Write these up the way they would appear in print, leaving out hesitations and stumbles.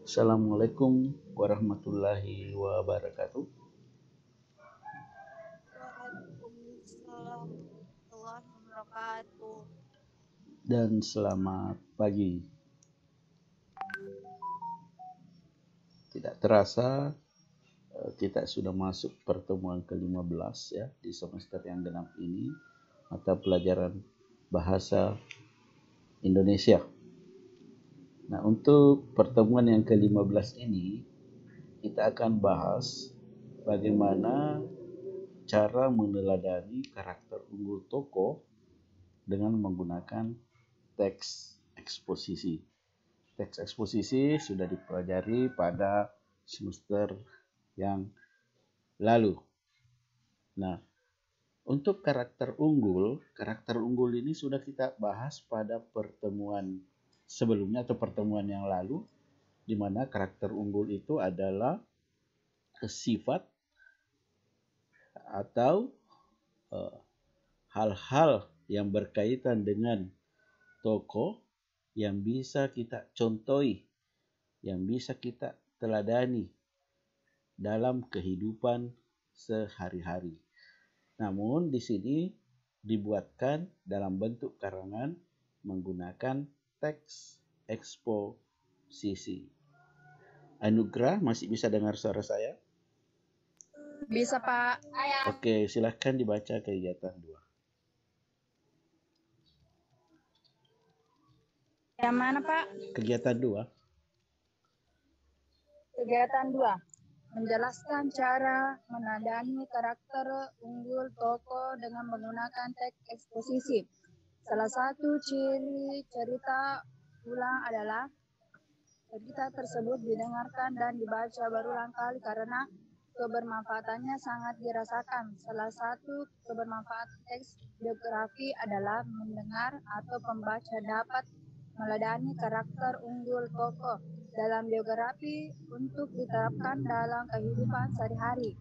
Assalamualaikum warahmatullahi wabarakatuh. Waalaikumsalam warahmatullahi wabarakatuh. Dan selamat pagi. Tidak terasa kita sudah masuk pertemuan ke-15 ya di semester yang genap ini, mata pelajaran bahasa Indonesia. Nah, untuk pertemuan yang ke-15 ini kita akan bahas bagaimana cara meneladani karakter unggul tokoh dengan menggunakan teks eksposisi. Teks eksposisi sudah dipelajari pada semester yang lalu. Nah, untuk karakter unggul ini sudah kita bahas pada pertemuan sebelumnya atau pertemuan yang lalu, di mana karakter unggul itu adalah sifat atau hal-hal yang berkaitan dengan tokoh yang bisa kita contohi, yang bisa kita teladani dalam kehidupan sehari-hari. Namun di sini dibuatkan dalam bentuk karangan menggunakan teks eksposisi. Anugrah masih bisa dengar suara saya? Bisa, Pak. Oke, silahkan dibaca kegiatan 2. Yang mana, Pak? Kegiatan 2. Kegiatan 2. Menjelaskan cara menandani karakter unggul tokoh dengan menggunakan teks eksposisi. Salah satu ciri cerita ulang adalah cerita tersebut didengarkan dan dibaca berulang kali karena kebermanfaatannya sangat dirasakan. Salah satu kebermanfaatan teks biografi adalah mendengar atau pembaca dapat meladani karakter unggul tokoh dalam biografi untuk diterapkan dalam kehidupan sehari-hari.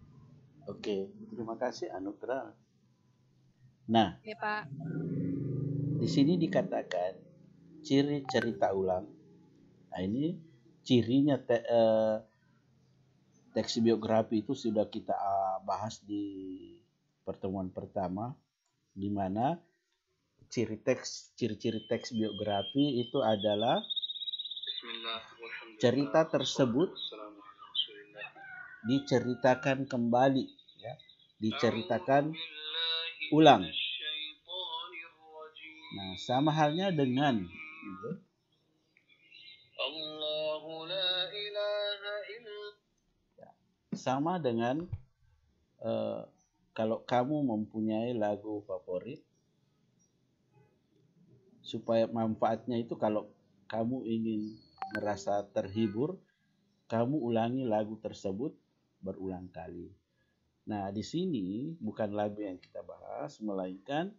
Oke, terima kasih Anugrah. Nah, Ya, Pak. di sini dikatakan ciri cerita ulang. Nah, ini cirinya teks biografi itu sudah kita bahas di pertemuan pertama, di mana ciri-ciri teks biografi itu adalah cerita tersebut diceritakan kembali, ya, diceritakan ulang. Nah, sama halnya dengan sama dengan kalau kamu mempunyai lagu favorit, supaya manfaatnya itu kalau kamu ingin merasa terhibur, kamu ulangi lagu tersebut berulang kali. Nah, di sini bukan lagu yang kita bahas, melainkan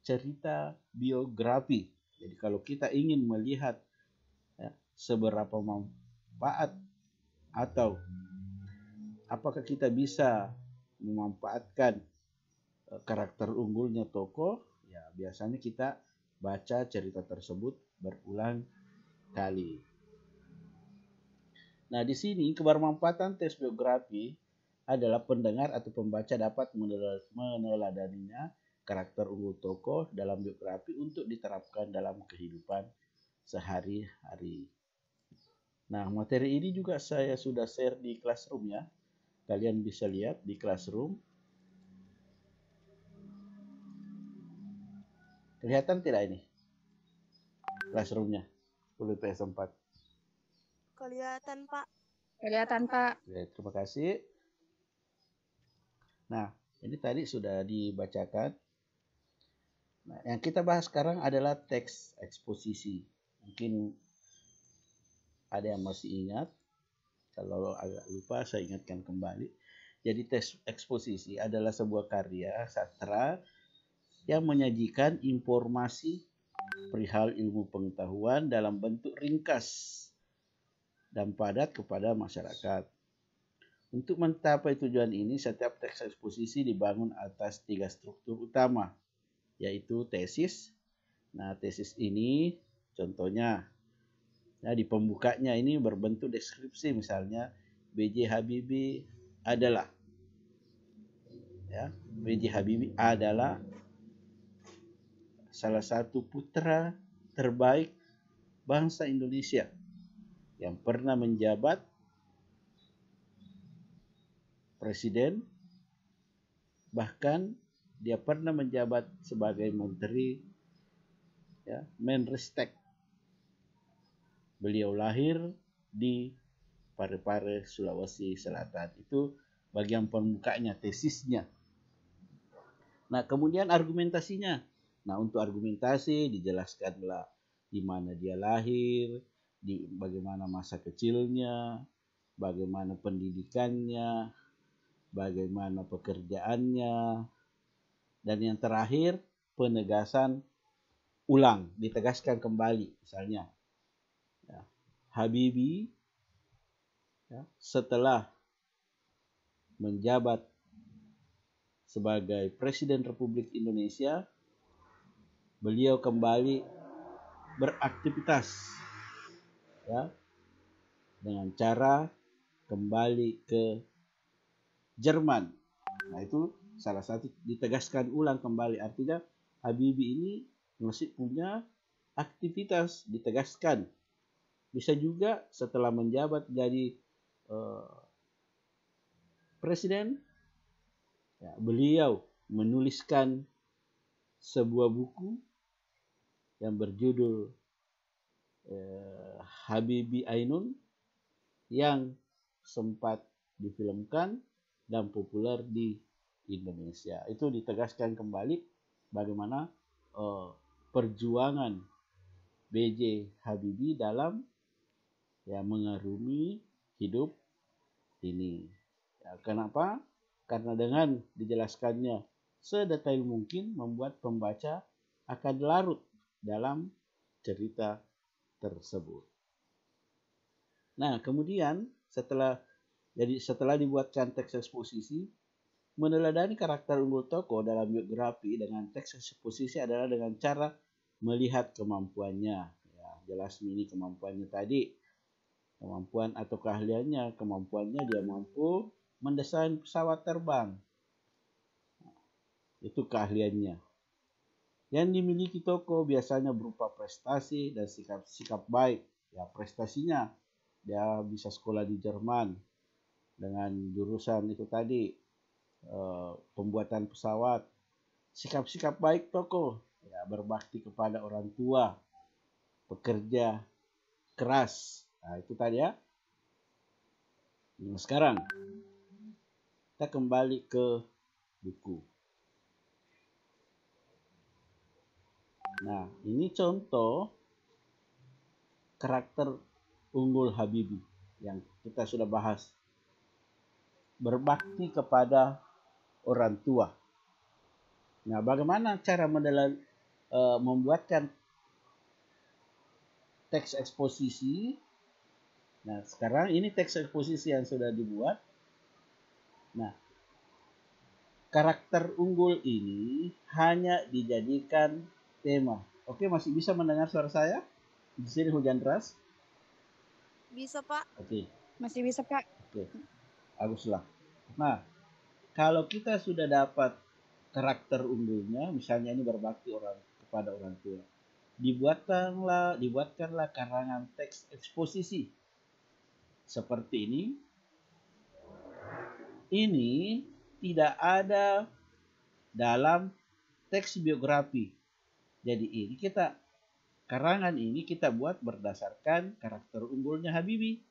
cerita biografi. Jadi kalau kita ingin melihat ya, seberapa manfaat atau apakah kita bisa memanfaatkan karakter unggulnya tokoh, ya biasanya kita baca cerita tersebut berulang kali. Nah, di sini kebermanfaatan tes biografi adalah pendengar atau pembaca dapat meneladaninya karakter unggul tokoh dalam biografi untuk diterapkan dalam kehidupan sehari-hari. Nah, materi ini juga saya sudah share di Classroom ya. Kalian bisa lihat di Classroom. Kelihatan tidak ini? Classroomnya 10 PS4. Kelihatan, Pak. Kelihatan, Pak. Oke, terima kasih. Nah, ini tadi sudah dibacakan. Nah, yang kita bahas sekarang adalah teks eksposisi. Mungkin ada yang masih ingat. Kalau agak lupa, saya ingatkan kembali. Jadi teks eksposisi adalah sebuah karya sastra yang menyajikan informasi perihal ilmu pengetahuan dalam bentuk ringkas dan padat kepada masyarakat. Untuk mencapai tujuan ini, setiap teks eksposisi dibangun atas 3 struktur utama, yaitu tesis. Nah, tesis ini contohnya Nah, di pembukanya ini berbentuk deskripsi, misalnya B.J. Habibie adalah, ya, B.J. Habibie adalah salah satu putra terbaik bangsa Indonesia yang pernah menjabat presiden, bahkan dia pernah menjabat sebagai menteri, ya, Menristek. Beliau lahir di Parepare, Sulawesi Selatan. Itu bagian pembukanya, tesisnya. Nah, kemudian argumentasinya. Nah, untuk argumentasi dijelaskanlah di mana dia lahir, bagaimana masa kecilnya, bagaimana pendidikannya, bagaimana pekerjaannya, dan yang terakhir penegasan ulang, ditegaskan kembali. Misalnya, ya, Habibie, ya, setelah menjabat sebagai Presiden Republik Indonesia, beliau kembali beraktivitas, ya, dengan cara kembali ke Jerman. Nah, itu salah satu ditegaskan ulang kembali, artinya Habibie ini masih punya aktivitas, ditegaskan. Bisa juga setelah menjabat jadi presiden, ya, beliau menuliskan sebuah buku yang berjudul Habibie Ainun, yang sempat difilmkan dan populer di Indonesia. Itu ditegaskan kembali bagaimana perjuangan B.J. Habibie dalam, ya, mengarungi hidup ini. Ya, kenapa? Karena dengan dijelaskannya sedetail mungkin membuat pembaca akan larut dalam cerita tersebut. Nah, kemudian setelah dibuatkan teks eksposisi, meneladani karakter unggul tokoh dalam biografi dengan teks eksposisi adalah dengan cara melihat kemampuannya. Ya, jelas ini kemampuannya tadi. Kemampuan atau keahliannya, kemampuannya dia mampu mendesain pesawat terbang. Itu keahliannya. Yang dimiliki tokoh biasanya berupa prestasi dan sikap baik. Ya, prestasinya dia bisa sekolah di Jerman dengan jurusan itu tadi, pembuatan pesawat. Sikap-sikap baik tokoh, ya, berbakti kepada orang tua, pekerja keras. Nah, itu tadi, ya. Nah, sekarang kita kembali ke buku. Nah, ini contoh karakter unggul Habibie yang kita sudah bahas. Berbakti kepada orang tua. Nah, bagaimana cara membuatkan teks eksposisi? Nah, sekarang ini teks eksposisi yang sudah dibuat. Nah, karakter unggul ini hanya dijadikan tema. Oke, masih bisa mendengar suara saya? Di sini hujan deras? Bisa, Pak. Oke. Masih bisa, Pak. Oke. Baguslah. Nah, kalau kita sudah dapat karakter unggulnya, misalnya ini berbakti kepada orang tua, dibuatkanlah karangan teks eksposisi seperti ini. Ini tidak ada dalam teks biografi. Jadi karangan ini kita buat berdasarkan karakter unggulnya Habibie.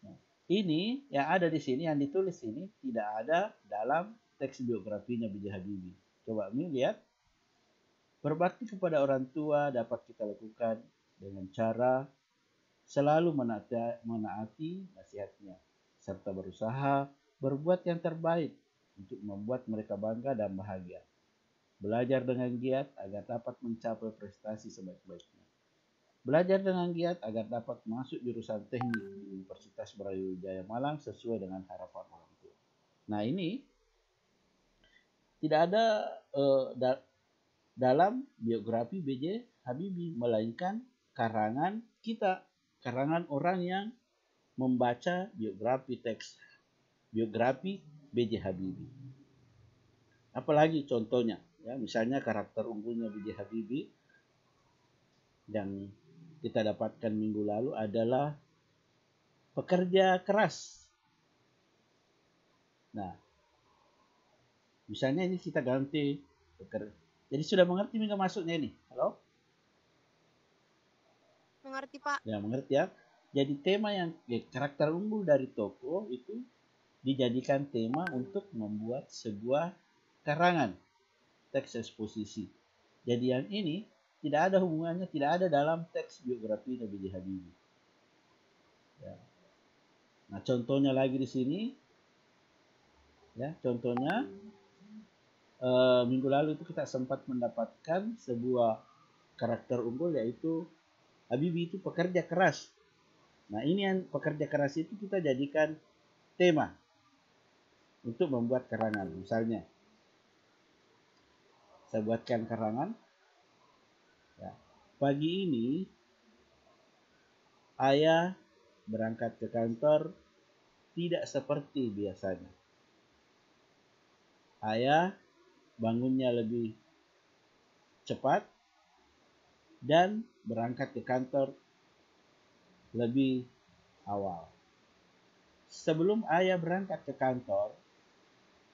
Nah, ini yang ada di sini, yang ditulis ini tidak ada dalam teks biografinya B.J. Habibie. Coba lihat. Berbakti kepada orang tua dapat kita lakukan dengan cara selalu menaati nasihatnya, serta berusaha berbuat yang terbaik untuk membuat mereka bangga dan bahagia. Belajar dengan giat agar dapat mencapai prestasi sebaik-baiknya. Belajar dengan giat agar dapat masuk jurusan teknik di Universitas Brawijaya Malang sesuai dengan harapan orang tua. Nah, ini tidak ada dalam biografi B.J. Habibie, melainkan karangan kita. karangan orang yang membaca biografi B.J. Habibie. Apalagi contohnya, ya, misalnya karakter unggulnya B.J. Habibie yang kita dapatkan minggu lalu adalah pekerja keras. Nah, misalnya ini kita ganti pekerja. Jadi sudah mengerti minggu masuknya ini? Halo? Mengerti, Pak. Ya, mengerti ya. Jadi tema yang karakter unggul dari tokoh itu dijadikan tema untuk membuat sebuah karangan teks eksposisi. Jadi yang ini tidak ada hubungannya, tidak ada dalam teks biografi Nabi B.J. Habibie. Ya. Nah, contohnya lagi di sini, ya, contohnya minggu lalu itu kita sempat mendapatkan sebuah karakter unggul yaitu Habibie itu pekerja keras. Nah, ini yang pekerja keras itu kita jadikan tema untuk membuat karangan. Misalnya, saya buatkan karangan. Ya. Pagi ini, ayah berangkat ke kantor tidak seperti biasanya. Ayah bangunnya lebih cepat dan berangkat ke kantor lebih awal. Sebelum ayah berangkat ke kantor,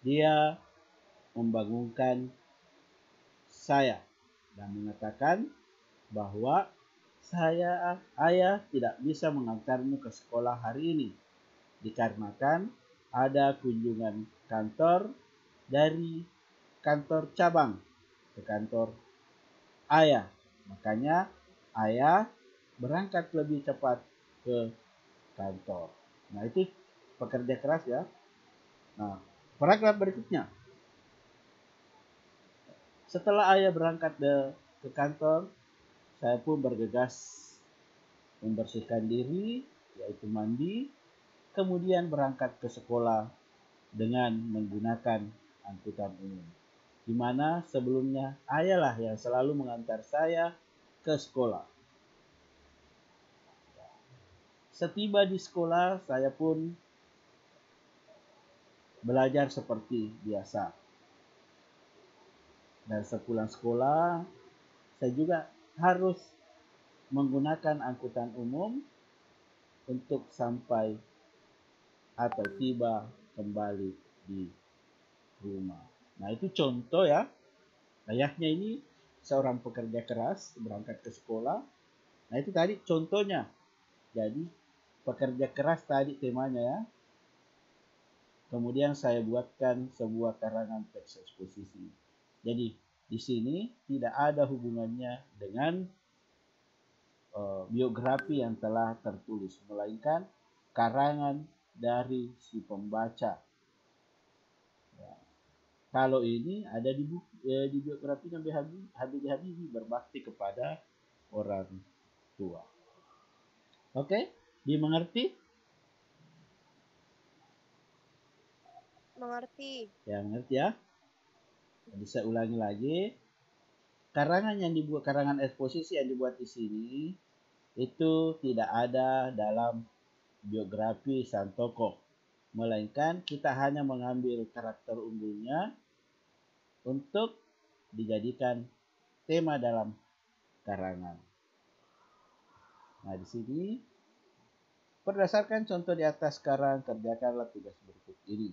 dia membangunkan saya dan mengatakan bahwa ayah tidak bisa mengantarmu ke sekolah hari ini dikarenakan ada kunjungan kantor dari kantor cabang ke kantor ayah. Makanya ayah berangkat lebih cepat ke kantor. Nah, itu pekerja keras ya. Nah, paragraf berikutnya. Setelah ayah berangkat ke kantor, saya pun bergegas membersihkan diri, yaitu mandi, kemudian berangkat ke sekolah dengan menggunakan angkutan umum. Di mana sebelumnya ayahlah yang selalu mengantar saya ke sekolah. Setiba di sekolah, saya pun belajar seperti biasa. Dan sepulang sekolah, saya juga harus menggunakan angkutan umum untuk sampai atau tiba kembali di rumah. Nah, itu contoh ya. Ayahnya ini seorang pekerja keras berangkat ke sekolah. Nah, itu tadi contohnya. Jadi, pekerja keras tadi temanya ya. Kemudian saya buatkan sebuah karangan teks eksposisi. Jadi, di sini tidak ada hubungannya dengan biografi yang telah tertulis, melainkan karangan dari si pembaca. Ya. Kalau ini ada di biografi Nabi Habibie berbakti kepada orang tua. Oke, dimengerti? Mengerti. Ya, mengerti ya. Jadi saya ulangi lagi. Karangan eksposisi yang dibuat di sini itu tidak ada dalam biografi sang tokoh, melainkan kita hanya mengambil karakter unggulnya untuk dijadikan tema dalam karangan. Nah, di sini berdasarkan contoh di atas sekarang kerjakanlah tugas berikut ini.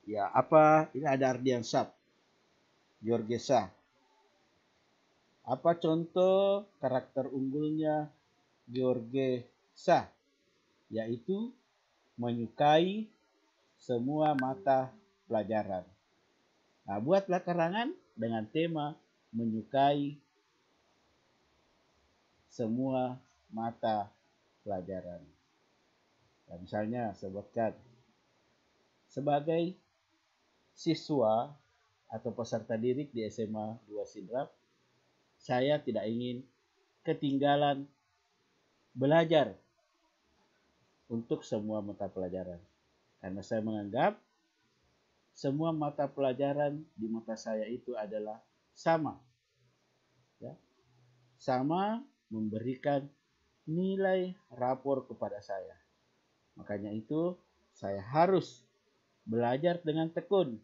Ya, apa? Ini ada Ardiansah, Georgesa. Apa contoh karakter unggulnya Georgesa? Yaitu menyukai semua mata pelajaran. Nah, buatlah karangan dengan tema menyukai semua mata pelajaran. Nah, misalnya sebutkan sebagai siswa atau peserta didik di SMA 2 Sidrap, saya tidak ingin ketinggalan belajar untuk semua mata pelajaran. Karena saya menganggap semua mata pelajaran di mata saya itu adalah sama. Ya. Sama memberikan nilai rapor kepada saya. Makanya itu saya harus belajar dengan tekun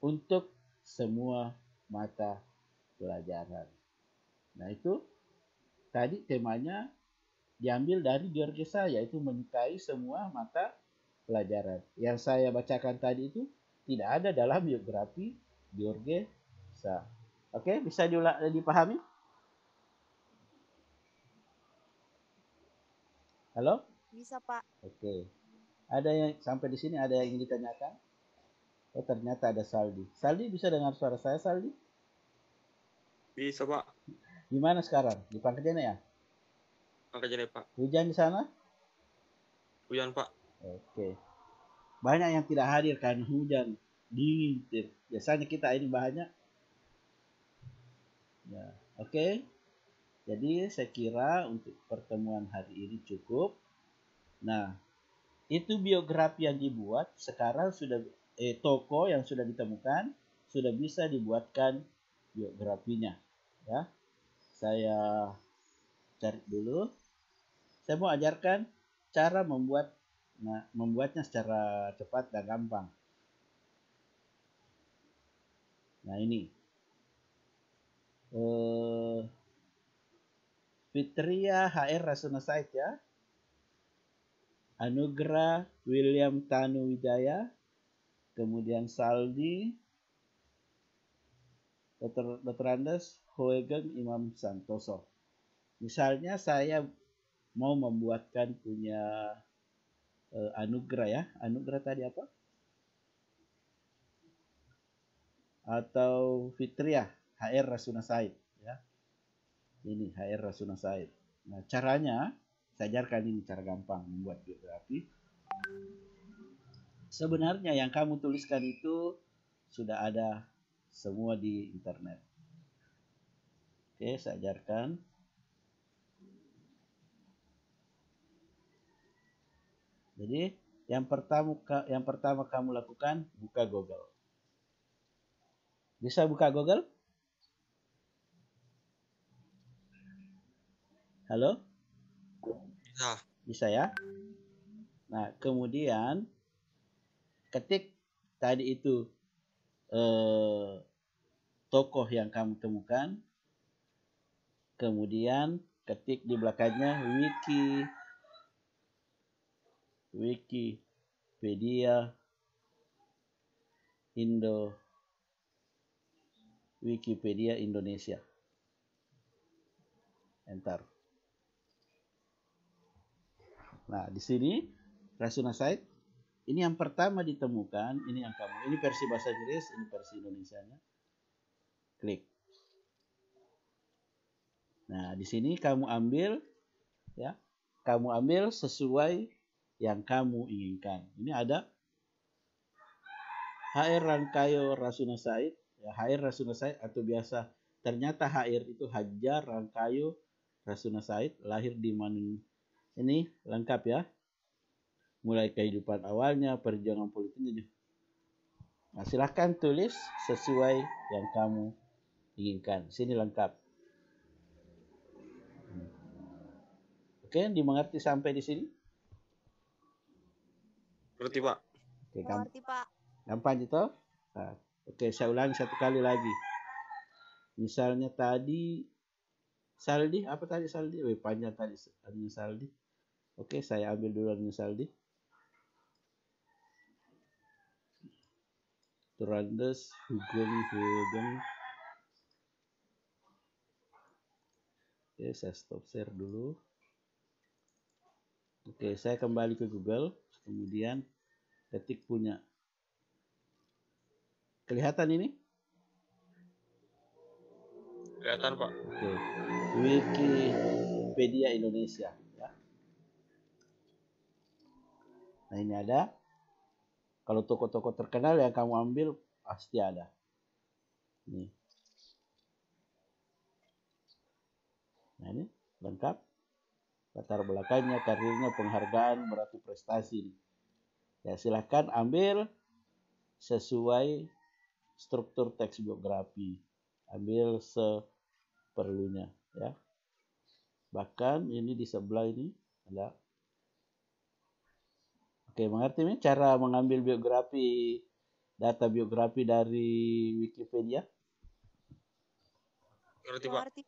untuk semua mata pelajaran. Nah itu tadi temanya diambil dari Georgesa, yaitu menyukai semua mata pelajaran. Yang saya bacakan tadi itu tidak ada dalam biografi Georgesa. Oke, bisa dipahami? Halo? Bisa, Pak. Oke. Ada yang sampai di sini ada yang ingin ditanyakan? Oh, ternyata ada Saldi. Saldi bisa dengar suara saya, Saldi? Bisa, Pak. Gimana sekarang? Di Pangkajene ya? Pangkajene, Pak. Hujan di sana? Hujan, Pak. Oke. Banyak yang tidak hadir karena hujan, dingin. Biasanya kita ini banyak. Ya, oke. Jadi saya kira untuk pertemuan hari ini cukup. Nah, itu biografi yang dibuat sekarang sudah toko yang sudah ditemukan sudah bisa dibuatkan biografinya. Ya, saya cari dulu. Saya mau ajarkan cara membuatnya secara cepat dan gampang. Nah ini Fitria HR Rasuna Said ya, Anugrah William Tanu Wijaya, kemudian Saldi, Dr. Andes Hoegeng Imam Santoso. Misalnya saya mau membuatkan punya Anugrah ya, Anugrah tadi apa? Atau Fitria HR Rasuna Said ya. Ini HR Rasuna Said. Nah, caranya saya ajarkan ini cara gampang membuat biografi. Sebenarnya yang kamu tuliskan itu sudah ada semua di internet. Oke, saya ajarkan. Jadi, yang pertama kamu lakukan buka Google. Bisa buka Google? Halo? Bisa. Bisa ya? Nah, kemudian ketik tadi itu tokoh yang kamu temukan. Kemudian ketik di belakangnya Wikipedia Indonesia. Enter. Nah, di sini Rasuna Said ini yang pertama ditemukan, ini yang kamu. Ini versi bahasa Inggris, ini versi Indonesianya. Klik. Nah, di sini kamu ambil ya. Kamu ambil sesuai yang kamu inginkan. Ini ada HR Rangkayo Rasuna Said, ya, HR Rasuna Said atau biasa ternyata HR itu Hajar Rangkayo Rasuna Said, lahir di Manun. Ini lengkap ya. Mulai kehidupan awalnya, perjuangan politiknya. Nah, silahkan tulis sesuai yang kamu inginkan. Sini lengkap. Oke, dimengerti sampai di sini? Ngerti, Pak. Oke, Mengerti, Pak. gampang itu? Nah, oke, saya ulangi satu kali lagi. Misalnya tadi Saldi, apa tadi Saldi? Panjang tadi adanya Saldi. Oke, saya ambil dulu adanya Saldi. Turandes Hugeng. Oke, saya stop share dulu. Oke, saya kembali ke Google. Kemudian ketik punya. Kelihatan ini? Kelihatan, Pak. Oke. Wikipedia Indonesia. Ya. Nah, ini ada. Kalau tokoh-tokoh terkenal yang kamu ambil, pasti ada. Nih. Nah, ini lengkap. Latar belakangnya, karirnya, penghargaan, berarti prestasi. Ya, silahkan ambil sesuai struktur teks biografi. Ambil seperlunya. Ya. Bahkan ini di sebelah ini ada. Oke, mengerti nih cara mengambil biografi, data biografi dari Wikipedia? Ngerti Pak. Mengerti.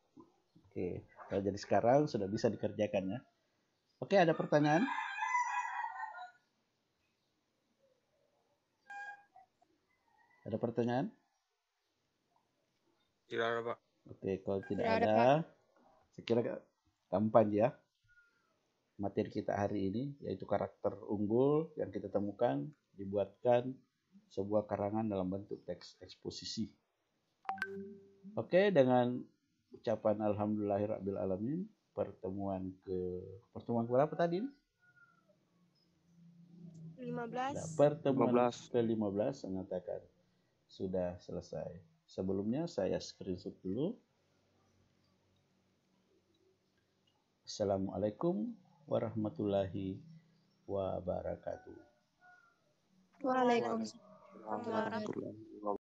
Oke, kalau jadi sekarang sudah bisa dikerjakan ya. Oke, ada pertanyaan? Ada pertanyaan? Tidak ada Pak. Oke, kalau tidak Tidak ada, ada, Pak. saya kira gampang ya. Materi kita hari ini yaitu karakter unggul yang kita temukan dibuatkan sebuah karangan dalam bentuk teks eksposisi. Oke, dengan ucapan alhamdulillahirabbil pertemuan berapa tadi? 15. Nah, pertemuan 15. ke-15 mengatakan sudah selesai. Sebelumnya saya screenshot dulu. Assalamualaikum warahmatullahi wabarakatuh. Waalaikumsalam. Waalaikumsalam.